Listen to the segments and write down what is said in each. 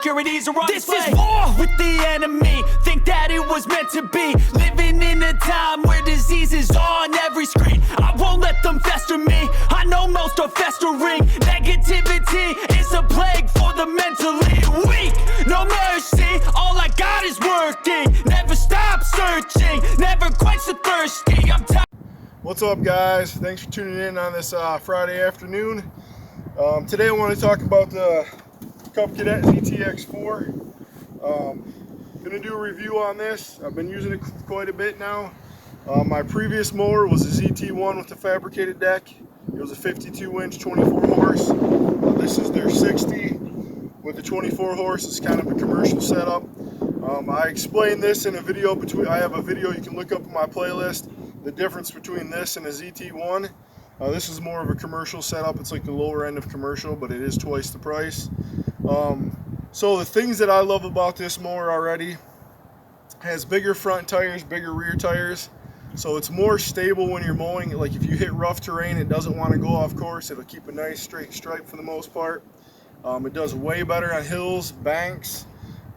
Securities are on this display. Is war with the enemy. Think that it was meant to be. Living in a time where disease is on every screen. I won't let them fester me. I know most are festering. Negativity is a plague for the mentally weak. No mercy, all I got is working. Never stop searching, never quench the thirsty. I'm tired. What's up, guys? Thanks for tuning in on this Friday afternoon. Today I want to talk about the Cub Cadet ZTX4. Gonna do a review on this. I've been using it quite a bit now. My previous mower was a ZT1 with the fabricated deck. It was a 52-inch, 24 horse. This is their 60 with the 24 horse. It's kind of a commercial setup. I explained this in a video I have a video you can look up in my playlist. The difference between this and a ZT1. This is more of a commercial setup. It's like the lower end of commercial, but it is twice the price. So the things that I love about this mower already, has bigger front tires, bigger rear tires, so it's more stable when you're mowing. Like if you hit rough terrain, it doesn't want to go off course. It'll keep a nice straight stripe for the most part. It does way better on hills, banks.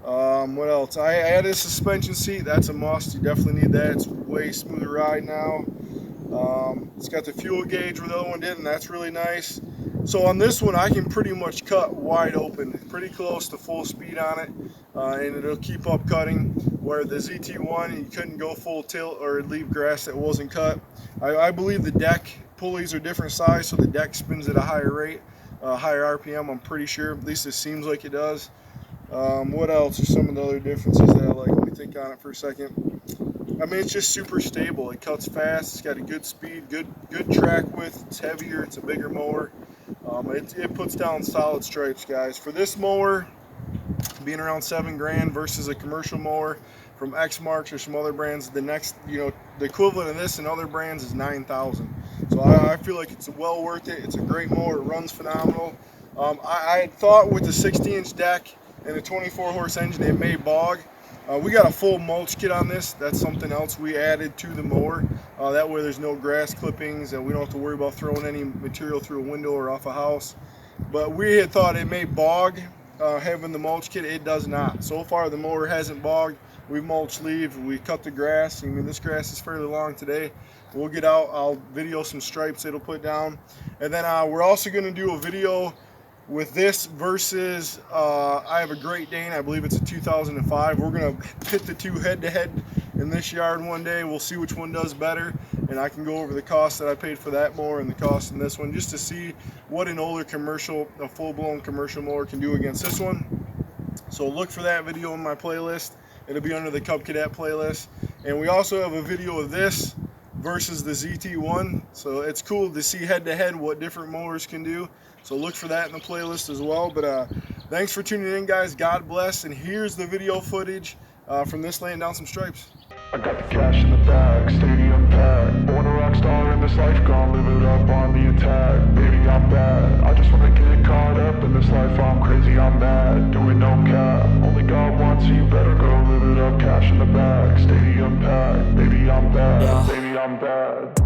What else? I added a suspension seat. That's a must. You definitely need that. It's way smoother ride now. It's got the fuel gauge where the other one didn't. That's really nice. So on this one, I can pretty much cut wide open, pretty close to full speed on it, and it'll keep up cutting. Where the ZT1, you couldn't go full tilt or leave grass that wasn't cut. I believe the deck pulleys are different size, so the deck spins at a higher rate, higher RPM. I'm pretty sure. At least it seems like it does. What else are some of the other differences that I like? Let me think on it for a second. I mean, it's just super stable. It cuts fast. It's got a good speed, good track width. It's heavier. It's a bigger mower. It puts down solid stripes, guys. For this mower, being around $7 grand versus a commercial mower from Exmark or some other brands, the next, the equivalent of this in other brands is $9,000. So I feel like it's well worth it. It's a great mower. It runs phenomenal. I had thought with the 60-inch deck and a 24-horse engine, it may bog. We got a full mulch kit on this. That's something else we added to the mower. That way there's no grass clippings and we don't have to worry about throwing any material through a window or off a house. But we had thought it may bog having the mulch kit. It does not. So far the mower hasn't bogged. We've mulched leaves. We cut the grass. I mean, this grass is fairly long today. We'll get out. I'll video some stripes it'll put down. And then we're also going to do a video with this versus I have a Great Dane. I believe it's a 2005. We're gonna pit the two head to head in this yard one day. We'll see which one does better, and I can go over the cost that I paid for that mower and the cost in this one, just to see what an older commercial, a full-blown commercial mower can do against this one. So look for that video in my playlist. It'll be under the Cub Cadet playlist. And we also have a video of this versus the ZT1, so it's cool to see head to head what different mowers can do. So look for that in the playlist as well. But thanks for tuning in, guys. God bless. And here's the video footage from this laying down some stripes. I got the cash in the bag, stadium packed. Born a rock star in this life, gone live it up on the attack. Baby, I'm bad. I just wanna get caught up in this life. I'm crazy, I'm mad. Doing no cap. Only God wants you better go live it up. Cash in the bag, stadium packed. Baby, I'm bad. Yeah. Baby, I'm bad.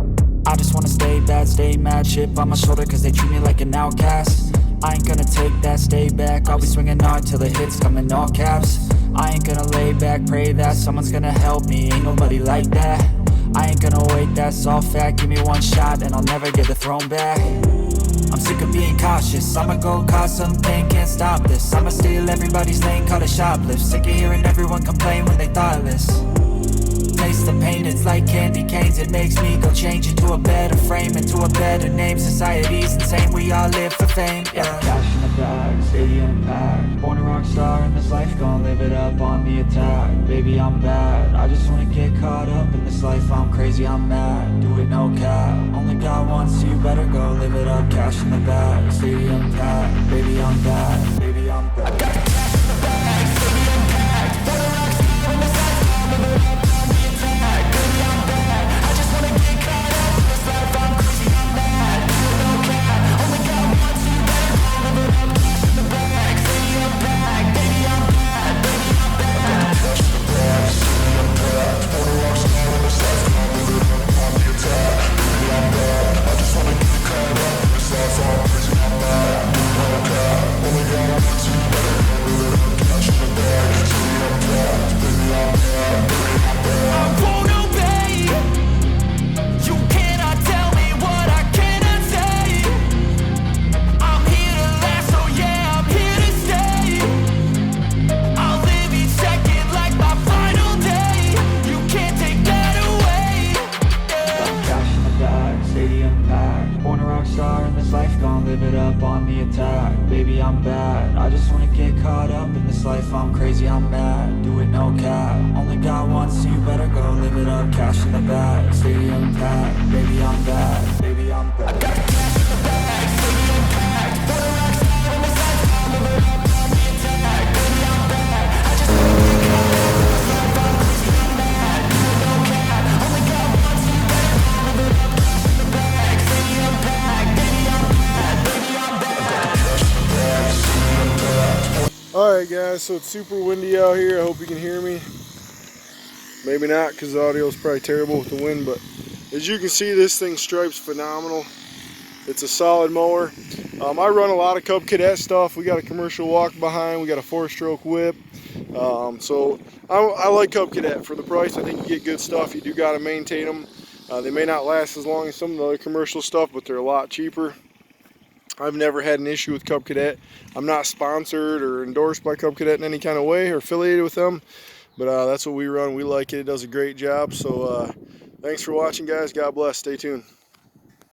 I just wanna stay bad, stay mad. Chip on my shoulder cause they treat me like an outcast. I ain't gonna take that, stay back. I'll be swinging hard till the hits come in all caps. I ain't gonna lay back, pray that someone's gonna help me. Ain't nobody like that. I ain't gonna wait, that's all fact. Give me one shot and I'll never get the throne back. I'm sick of being cautious. I'ma go cause something, can't stop this. I'ma steal everybody's lane, call it shoplift. Sick of hearing everyone complain when they thoughtless. Taste the pain, it's like candy canes. It makes me go change into a better frame, into a better name. Society's insane, we all live for fame, yeah. Cash in the bag, stadium packed. Born a rock star in this life, gonna live it up on the attack. Baby, I'm bad. I just wanna get caught up in this life. I'm crazy, I'm mad. Do it no cap. Only God wants you, better go live it up. Cash in the bag, stadium packed. Baby, I'm bad. Baby, I'm bad. I got the cash in the bag, stadium packed. Born a rock star in this life, gonna live it up. I'm life, I'm crazy, I'm mad. Do it no cap. Only got one, so you better go live it up. Cash in the bag, stadium packed. Baby, I'm bad. Baby, I'm bad. I got cash in the bag, stadium packed. For the rocks out on the side, I'm living up on the attack. Baby, I'm bad. I just wanna get caught up in this life, I'm crazy, I'm mad. Do it no cap. Only got one, so you better go live it up. Cash in the bag, stadium packed. Baby, I'm bad. Baby, I'm bad. Alright guys, so it's super windy out here. I hope you can hear me. Maybe not, because the audio is probably terrible with the wind, but as you can see, this thing stripes phenomenal. It's a solid mower. I run a lot of Cub Cadet stuff. We got a commercial walk behind, we got a 4-stroke whip. So I like Cub Cadet for the price. I think you get good stuff. You do got to maintain them. They may not last as long as some of the other commercial stuff, but they're a lot cheaper. I've never had an issue with Cub Cadet. I'm not sponsored or endorsed by Cub Cadet in any kind of way or affiliated with them, but that's what we run. We like it. It does a great job. So thanks for watching, guys. God bless. Stay tuned.